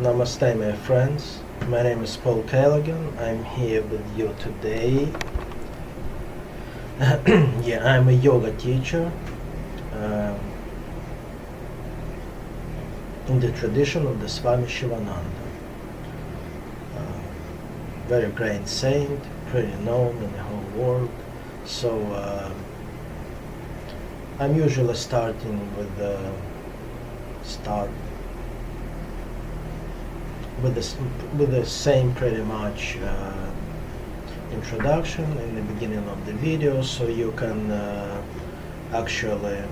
Namaste, my friends. My name is Pavel Kalagin. I'm here with you today. I'm a yoga teacher in the tradition of the Swami Shivananda. Very great saint, pretty known in the whole world. So I'm usually starting with the same pretty much introduction in the beginning of the video, so you can actually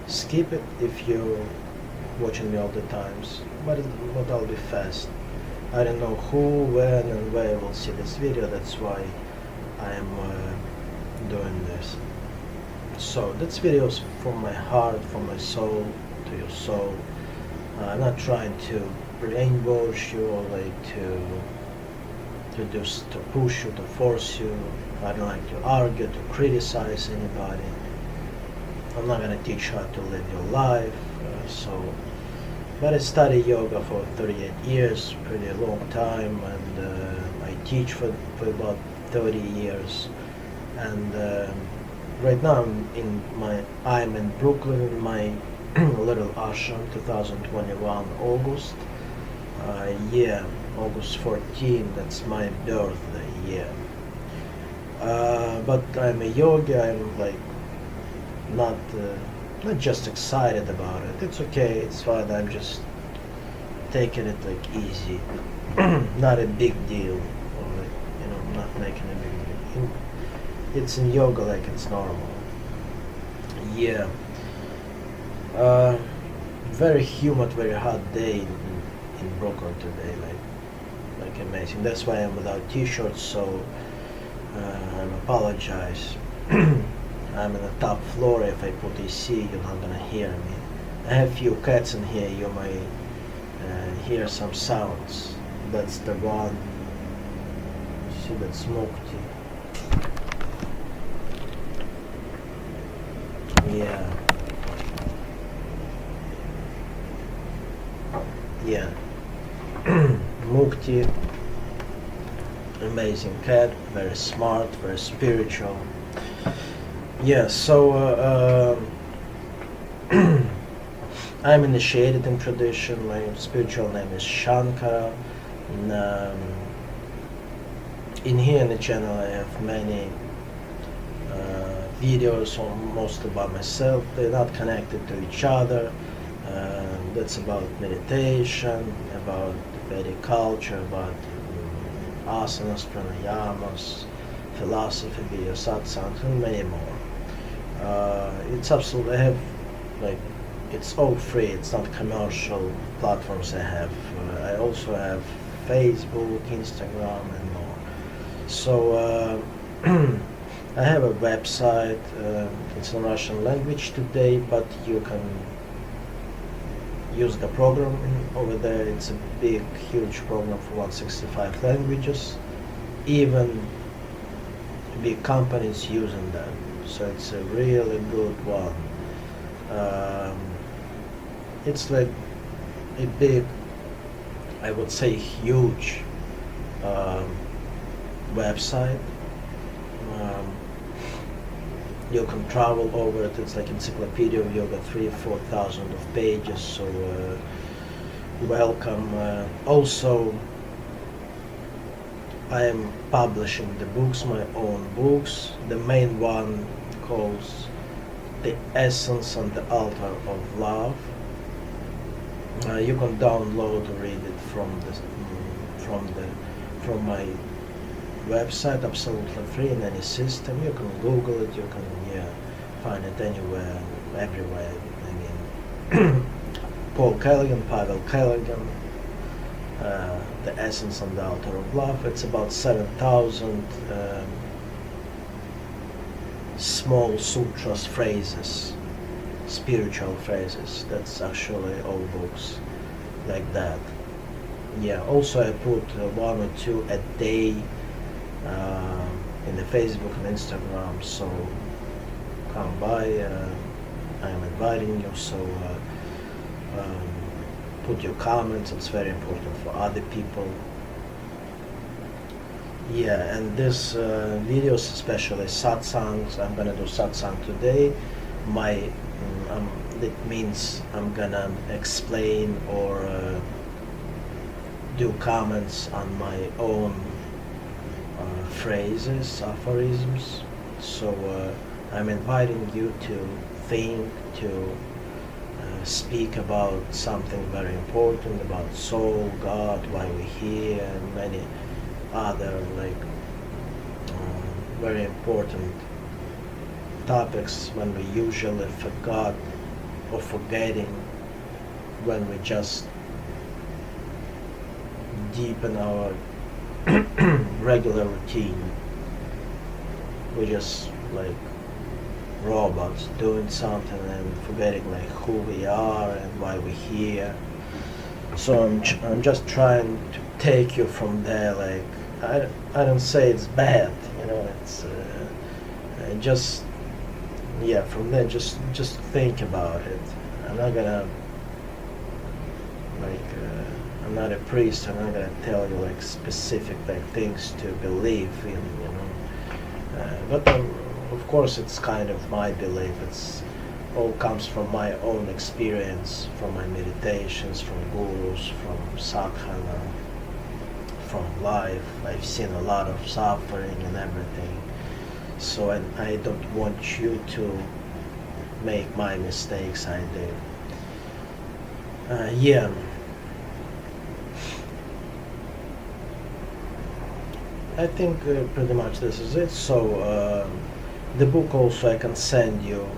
skip it if you're watching me all the times, but I'll be fast. I don't know who, when and where will see this video, that's why I am doing this. So this video is from my heart, from my soul to your soul. I'm not trying to brainwash you or to push you, to force you. I don't like to argue, to criticize anybody. I'm not going to teach how to live your life. But I studied yoga for 38 years, pretty long time, and I teach for about 30 years. And right now I'm in Brooklyn in my little ashram, 2021 August. August 14, that's my birthday, but I'm a yogi, I'm not just excited about it. It's okay, it's fine, I'm just taking it easy. Not a big deal, or not making a big deal. It's in yoga like it's normal. Very humid, very hot day in Brooklyn today, like amazing. That's why I'm without t-shirts, so I apologize. I'm in the top floor. If I put AC, you're not gonna hear me. I have few cats in here, you might hear some sounds. That's the one. See that smoke tea. Mukti, amazing cat, very smart, very spiritual. I'm initiated in tradition. My spiritual name is Sankara. And, in here in the channel I have many videos, mostly by myself. They're not connected to each other. That's about meditation, about Vedic culture, about asanas, pranayamas, philosophy, SATSANG, and many more. It's absolutely, I have it's all free, it's not commercial platforms I have. I also have Facebook, Instagram, and more. So I have a website, it's in Russian language today, but you can use the program over there. It's a big, huge program for 165 languages. Even big companies using that, so it's a really good one. It's like a big, I would say huge website. You can travel over it. It's like encyclopedia of yoga, 3,000-4,000 of pages. So welcome. Also, I am publishing the books, my own books. The main one calls "The Essence and the Altar of Love." You can download or read it from my website, absolutely free in any system. You can Google it, you can find it anywhere, everywhere. I mean, Pavel Kalagin, The Essence and the Altar of Love. It's about 7,000 small sutras, phrases, spiritual phrases. That's actually all books like that. Also I put one or two a day in the Facebook and Instagram, so come by. I am inviting you. So put your comments. It's very important for other people. Yeah, and this videos, especially satsangs, I'm gonna do satsang today. That means I'm gonna explain or do comments on my own phrases, aphorisms. So I'm inviting you to think, to speak about something very important, about soul, God, why we're here, and many other very important topics when we usually forgot or forgetting when we just deepen our regular routine. We're just like robots doing something and forgetting like who we are and why we're here. So I'm just trying to take you from there. Like I don't say it's bad, you know. It's just from there. Just think about it. I'm not gonna I'm not a priest. I'm not gonna tell you like specific things to believe in, you know. But of course, it's kind of my belief. It's all comes from my own experience, from my meditations, from gurus, from sadhana, from life. I've seen a lot of suffering and everything. So I don't want you to make my mistakes I did. I think pretty much this is it. So the book also I can send you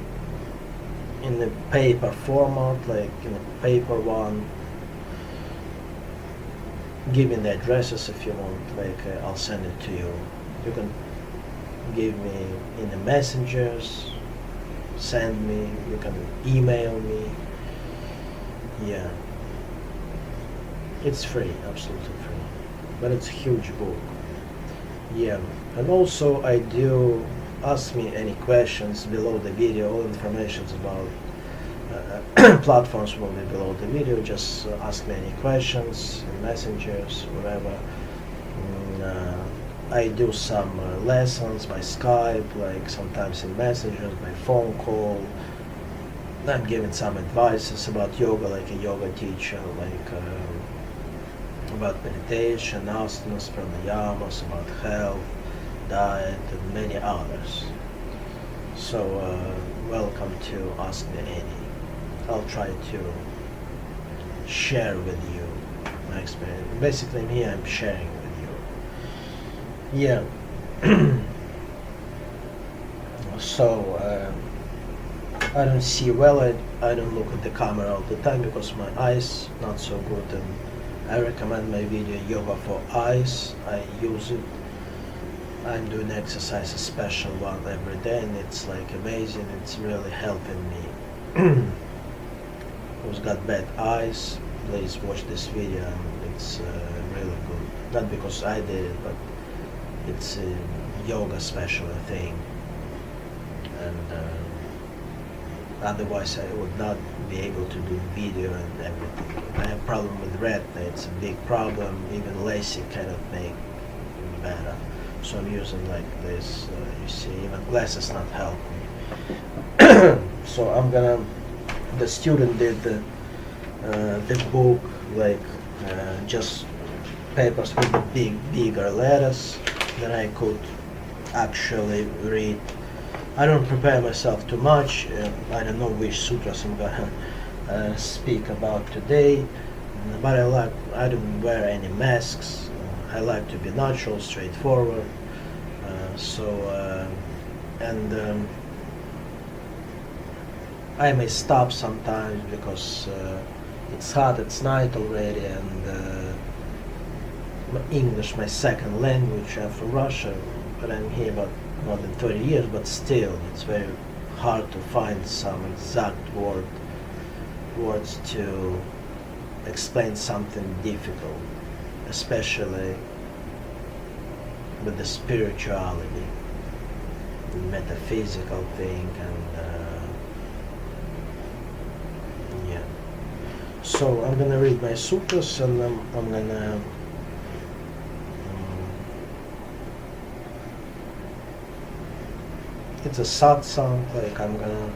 in a paper format, like in a paper one. Give me the addresses if you want, like I'll send it to you. You can give me in the messengers, send me, you can email me. Yeah. It's free, absolutely free. But it's a huge book. Yeah. And also I do ask me any questions below the video. All information about platforms will be below the video. Just ask me any questions, messengers, whatever. I do some lessons by Skype, like sometimes in messages, by phone call. I'm giving some advices about yoga, like a yoga teacher, like about meditation, asanas, pranayamas, about health, diet, and many others. So welcome to ask me any. I'll try to share with you my experience. Basically, me, I'm sharing with you. Yeah. So I don't see well. I don't look at the camera all the time because my eyes not so good. And I recommend my video Yoga for Eyes. I use it. I'm doing exercise, a special one every day, and it's like amazing. It's really helping me. Who's got bad eyes, please watch this video. And it's really good. Not because I did it, but it's a yoga special thing. And otherwise I would not be able to do video and everything. I have problem with retina. It's a big problem. Even LASIK cannot make it better. So I'm using like this. You see, even glasses not help me. So I'm gonna. The student did the book like just papers with the bigger letters that I could actually read. I don't prepare myself too much. I don't know which sutras I'm gonna speak about today, but I don't wear any masks. I like to be natural, straightforward. I may stop sometimes because it's hot, it's night already, and English, my second language. I'm from Russia, but I'm here about more than 30 years, but still it's very hard to find some exact words to explain something difficult, especially with the spirituality, the metaphysical thing, and So I'm gonna read my sutras, and I'm gonna it's a satsang. Like I'm gonna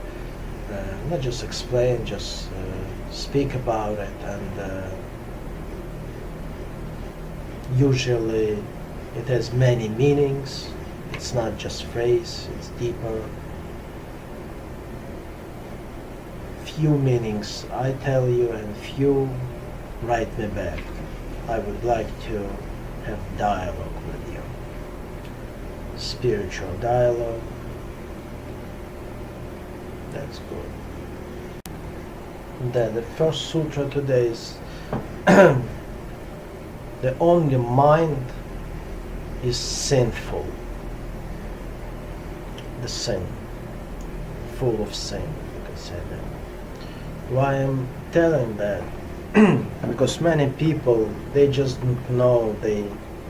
not just explain, just speak about it, and usually it has many meanings. It's not just phrase, it's deeper. Few meanings I tell you, and few write me back. I would like to have dialogue with you. Spiritual dialogue. That's good. Then the first sutra today is the only mind is sinful. The sin, full of sin, you can say that. Why I'm telling that? Because many people, they just know they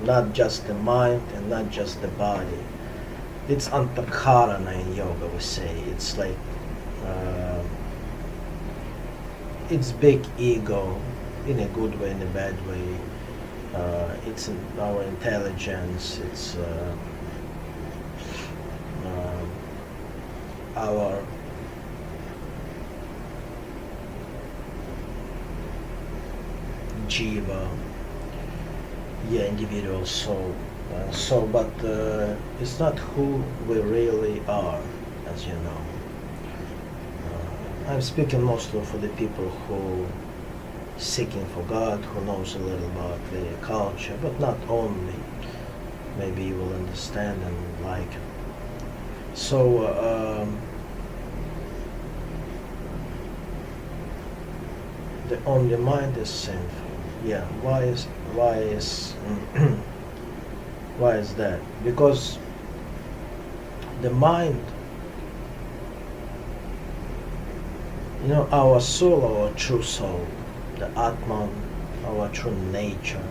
not just the mind and not just the body. It's antakarana in yoga, we say. It's like it's big ego, in a good way, in a bad way. It's in our intelligence. It's our jiva, individual soul. But it's not who we really are, as you know. I'm speaking mostly for the people who seeking for God, who knows a little about Vedic culture, but not only. Maybe you will understand and like it. So the only mind is sinful. Yeah. Why is why is that? Because the mind, our soul, our true soul, the Atman, our true nature,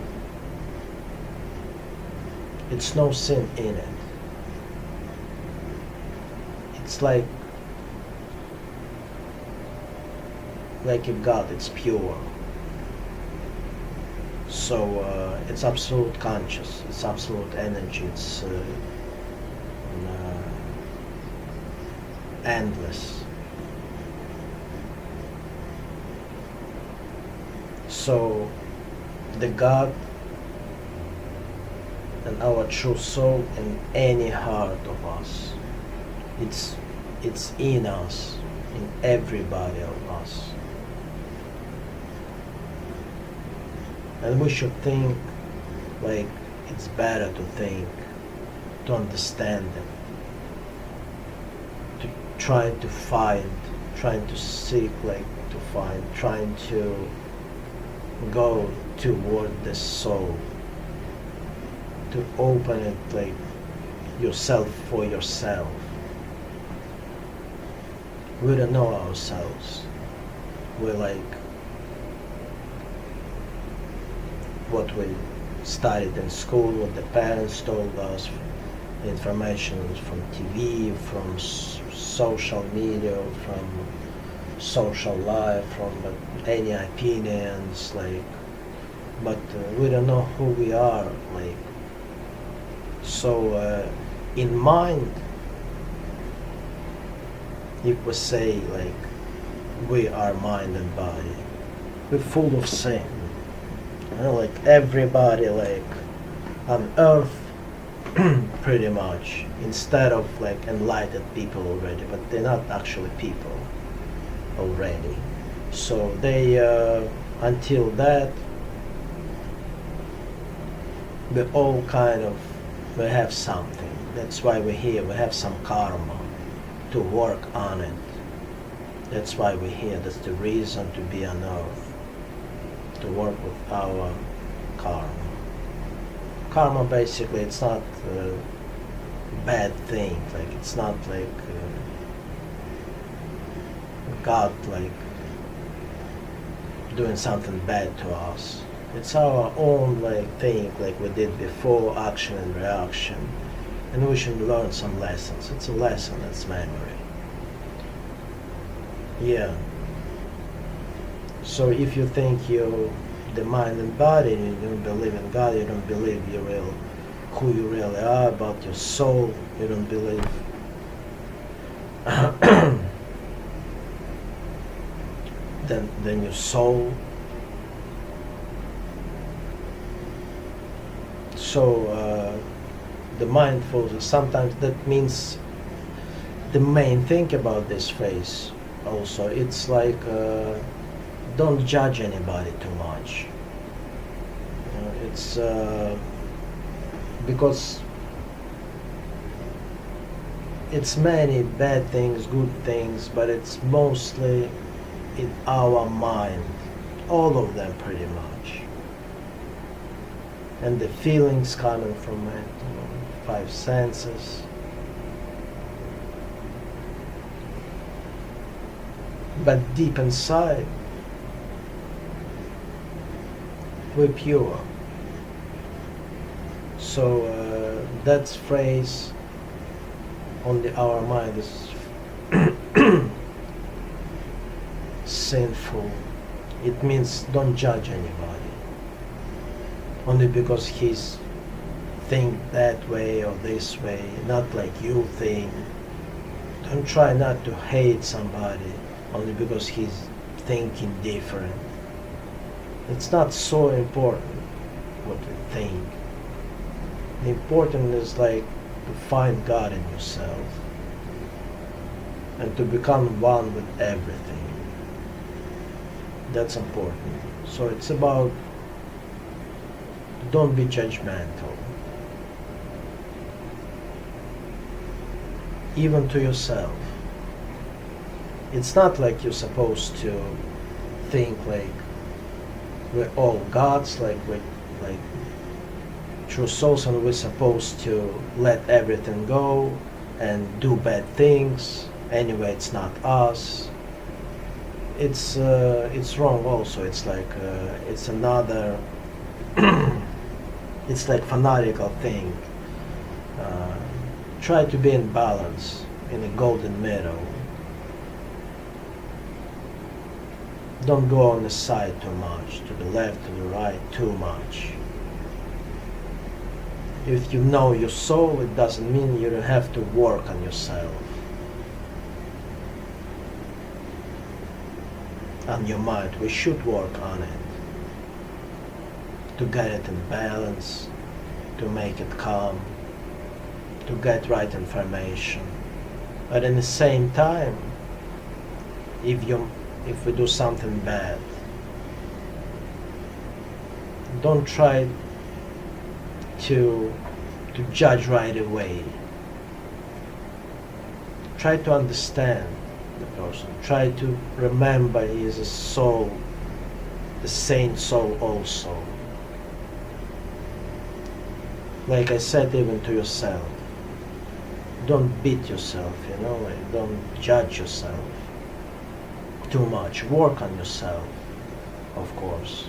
it's no sin in it. It's like a God, it's pure. So it's absolute conscious, it's absolute energy, it's endless. So the God and our true soul in any heart of us, it's in us, in everybody of us. And we should think like it's better to think, to understand them, to try to find, trying to seek, to find, trying to go toward the soul, to open it yourself for yourself. We don't know ourselves. We're what we studied in school, what the parents told us, information from TV, from social media, from social life, from any opinions, but we don't know who we are, so in mind, if we say we are mind and body, we're full of sin. Everybody on earth pretty much, instead of enlightened people already, but they're not actually people already. So they until that, we all we have something. That's why we're here. We have some karma to work on it. That's why we're here. That's the reason to be on earth, to work with our karma. Karma, basically, it's not a bad thing. It's not God doing something bad to us. It's our own thing, we did before, action and reaction, and we should learn some lessons. It's a lesson. It's memory. Yeah. So if you think you, the mind and body, you don't believe in God, you don't believe who you really are, about your soul, you don't believe. then your soul. So the mindfulness, sometimes that means the main thing about this phrase also, it's like don't judge anybody too much. It's because it's many bad things, good things, but it's mostly in our mind, all of them pretty much. And the feelings coming from it, five senses. But deep inside, we're pure. So that phrase on our mind is sinful. It means don't judge anybody only because he's think that way or this way, not like you think. Don't try not to hate somebody only because he's thinking different. It's not so important what we think. The important is like to find God in yourself and to become one with everything. That's important. So it's about don't be judgmental. Even to yourself. It's not like you're supposed to think like we're all gods, like true souls, and we're supposed to let everything go and do bad things. Anyway, it's not us. It's wrong also. It's like it's another it's like fanatical thing. Try to be in balance, in a golden middle. Don't go on the side too much, to the left, to the right, too much. If you know your soul, it doesn't mean you don't have to work on yourself, on your mind. We should work on it to get it in balance, to make it calm, to get right information. But in the same time, if we do something bad, don't try to judge right away. Try to understand the person. Try to remember he is a soul, the saint soul also. Like I said, even to yourself. Don't beat yourself, like don't judge yourself too much. Work on yourself, of course.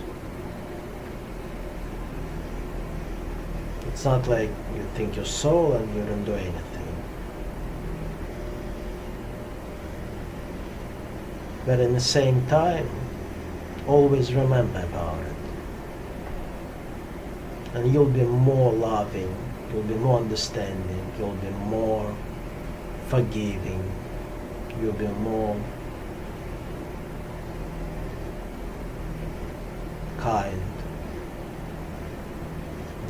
It's not like you think your soul and you don't do anything. But in the same time, always remember about it. And you'll be more loving, you'll be more understanding, you'll be more forgiving, you'll be more kind.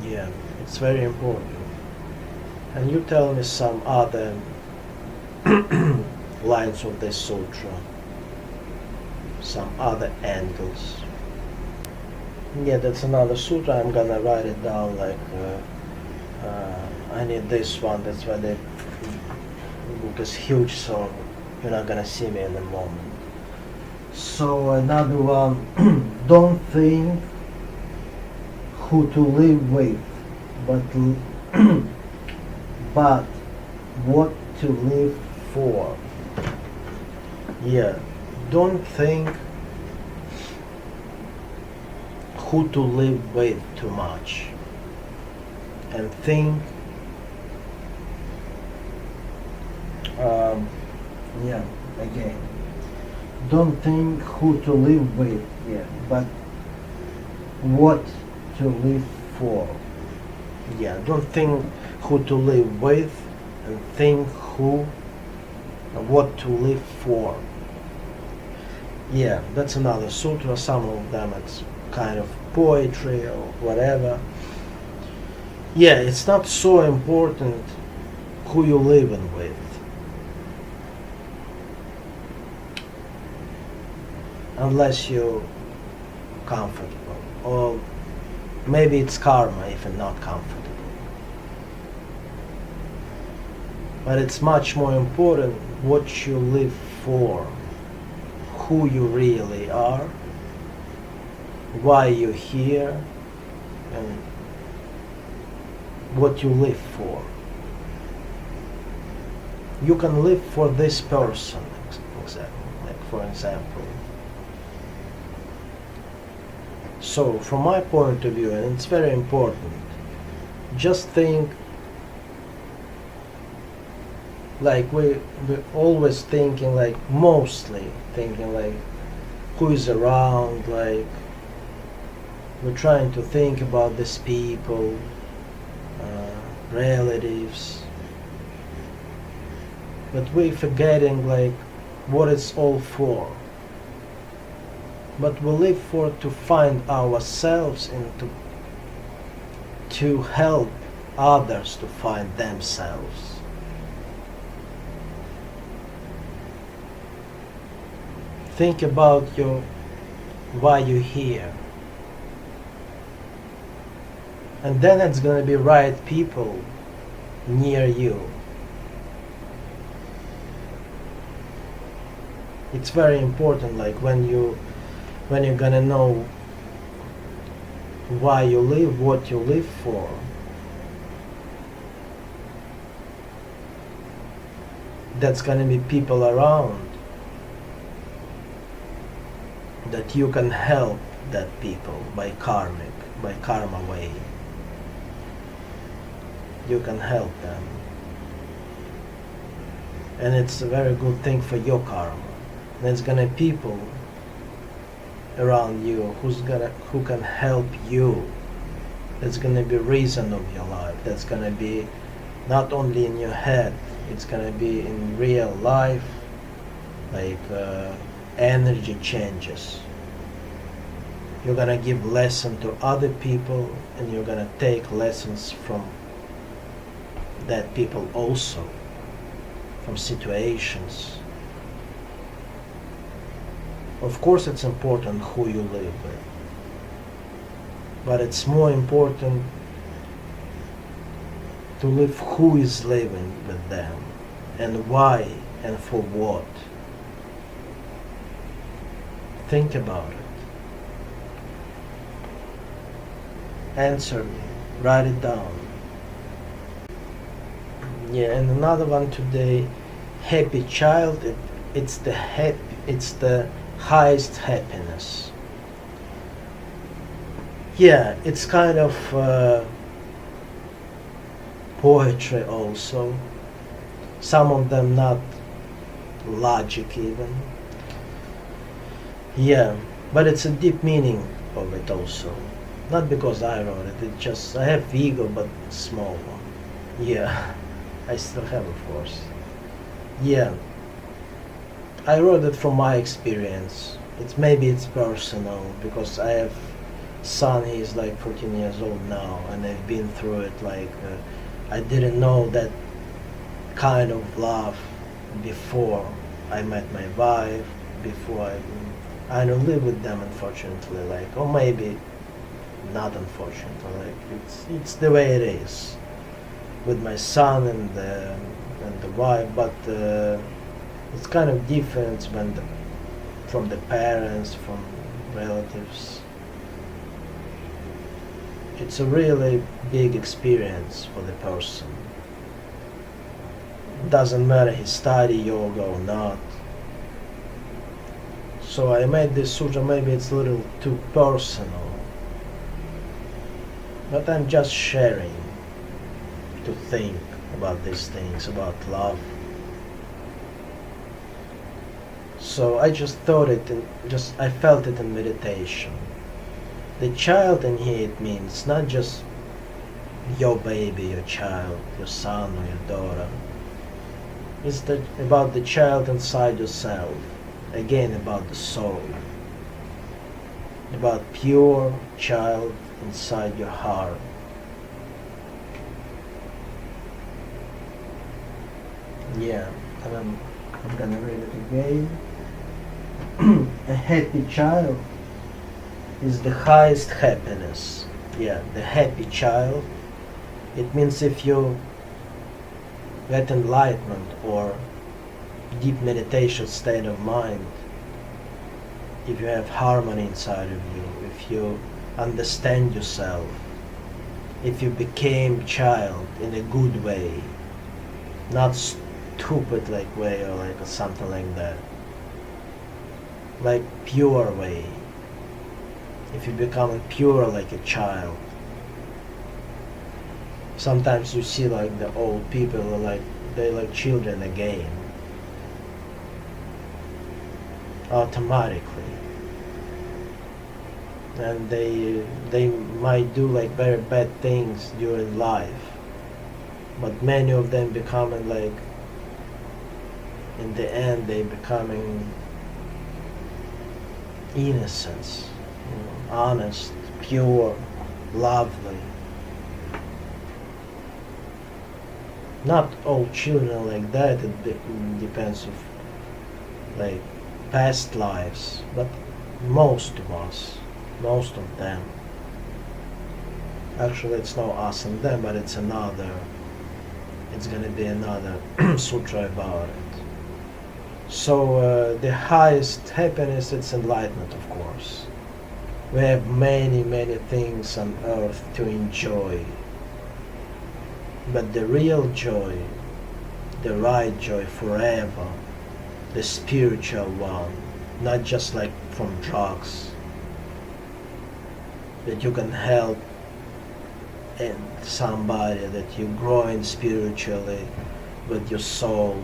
Yeah, it's very important. And you tell me some other lines of this sutra, some other angles. Yeah, that's another sutra. I'm gonna write it down. Like I need this one. That's why the book is huge, so you're not gonna see me in a moment. So another one. Don't think who to live with, but what to live for. Yeah, don't think who to live with too much, and think again, don't think who to live with, but what to live for. Yeah, don't think who to live with, and think what to live for. Yeah, that's another sutra. Some of them it's kind of poetry or whatever. Yeah, it's not so important who you're living with. Unless you're comfortable. Or maybe it's karma if you're not comfortable. But it's much more important what you live for, who you really are, why you're here, and what you live for. You can live for this person, for example. So, from my point of view, and it's very important, just think like we're always thinking, like mostly thinking like who is around, like we're trying to think about these people, relatives, but we're forgetting like what it's all for. But we live for to find ourselves and to help others to find themselves. Think about why you're here. And then it's going to be right people near you. It's very important, like when you're going to know why you live, what you live for. That's going to be people around that you can help that people by karma way. You can help them. And it's a very good thing for your karma. There's gonna be people around you who can help you. That's gonna be reason of your life. That's gonna be not only in your head, it's gonna be in real life, like energy changes. You're gonna give lesson to other people, and you're gonna take lessons from that people also, from situations. Of course it's important who you live with, but it's more important to live who is living with them, and why, and for what. Think about it. Answer me. Write it down. Yeah, and another one today. Happy child. It's the highest happiness. Yeah, it's kind of poetry also. Some of them not logic even. Yeah, but it's a deep meaning of it also. Not because I wrote it, it's just, I have ego, but small one. Yeah, I still have, of course. Yeah, I wrote it from my experience. Maybe it's personal, because I have son, he's like 14 years old now, and I've been through it, like, I didn't know that kind of love before I met my wife, before I don't live with them, unfortunately, like, or maybe not unfortunately, like it's the way it is with my son and the wife, but it's kind of different when from the parents, from relatives. It's a really big experience for the person. Doesn't matter he study yoga or not. So I made this sutra, maybe it's a little too personal, but I'm just sharing to think about these things, about love. So I just thought it, I felt it in meditation. The child in here, it means not just your baby, your child, your son or your daughter. It's about the child inside yourself. Again, about the soul. About pure child inside your heart. Yeah, and I'm gonna read it again. A happy child is the highest happiness. Yeah, the happy child. It means if you get enlightenment or deep meditation state of mind, if you have harmony inside of you, if you understand yourself, if you became child in a good way, not stupid like way or like something like that, like pure way, if you become pure like a child. Sometimes you see like the old people are like, they're like children again, automatically, and they might do like very bad things during life, but many of them becoming like, in the end they becoming innocence, honest, pure, lovely. Not all children like that, it depends of like past lives, but most of us, most of them. Actually it's not us and them, but it's gonna be another sutra about it. So the highest happiness, it's enlightenment, of course. We have many, many things on earth to enjoy. But the real joy, the right joy forever, the spiritual one, not just like from drugs, that you can help and somebody, that you're growing spiritually with your soul.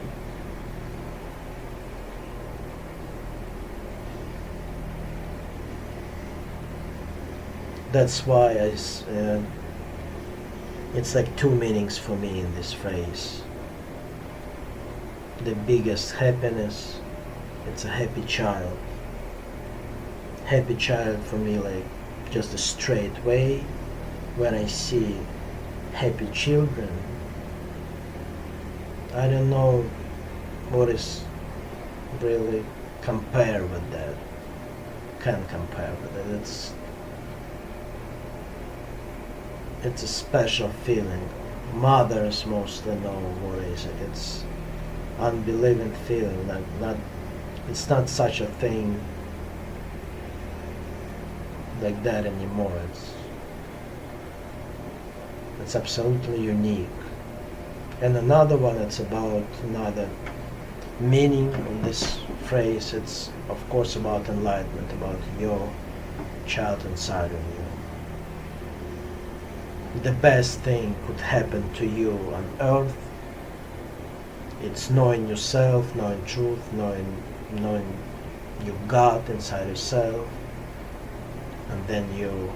That's why it's like two meanings for me in this phrase. The biggest happiness, it's a happy child. Happy child for me, like just a straight way. When I see happy children, I don't know what is really compare with that. Can't compare with it. It's a special feeling. Mothers mostly know what is it. It's unbelieving feeling. It's not such a thing like that anymore. It's absolutely unique. And another one, it's about another meaning of this phrase. It's of course about enlightenment, about your child inside of you. The best thing could happen to you on earth, it's knowing yourself, knowing truth, knowing your God inside yourself, and then you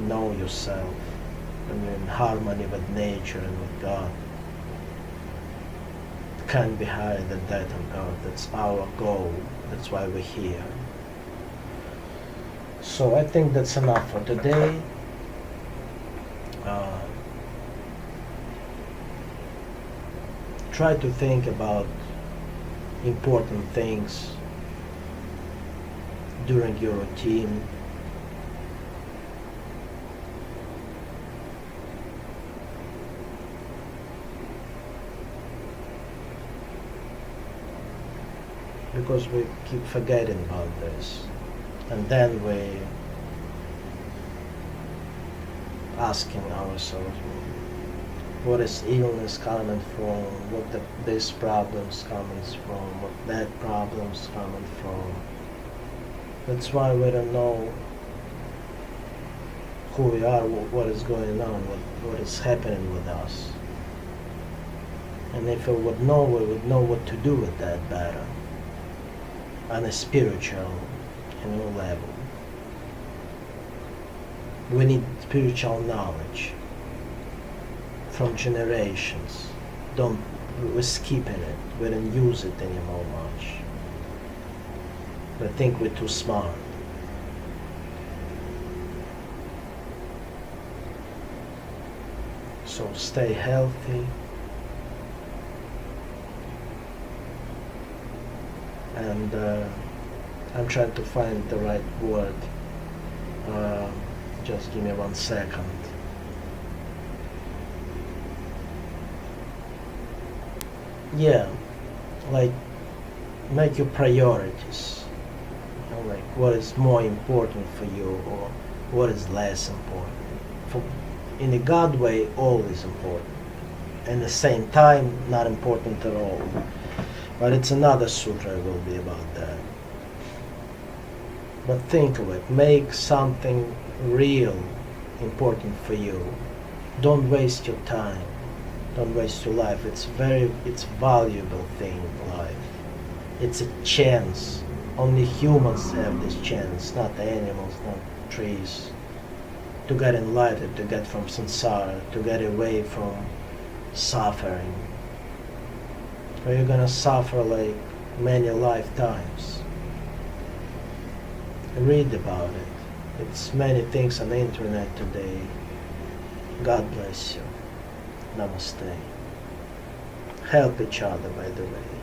know yourself, and you're in harmony with nature and with God. Can't be higher than that on earth. That's our goal. That's why we're here. So I think that's enough for today. Try to think about important things during your routine. Because we keep forgetting about this, and then we asking ourselves, what is illness coming from, what this problem's coming from, what that problem's coming from. That's why we don't know who we are, what is going on, what is happening with us. And if we would know, we would know what to do with that better. on a spiritual, level. We need spiritual knowledge from generations. We're skipping it. We don't use it anymore much. We think we're too smart. So stay healthy. And I'm trying to find the right word. Just give me 1 second. Yeah, like make your priorities. Like what is more important for you or what is less important. In a God way, all is important. And at the same time, not important at all. But it's another sutra will be about that. But think of it. Make something real important for you. Don't waste your time. Don't waste your life. It's valuable thing, life. It's a chance. Only humans have this chance, not the animals, not trees. To get enlightened, to get from samsara, to get away from suffering. Or you're gonna suffer like many lifetimes. Read about it. It's many things on the internet today. God bless you. Namaste. Help each other, by the way.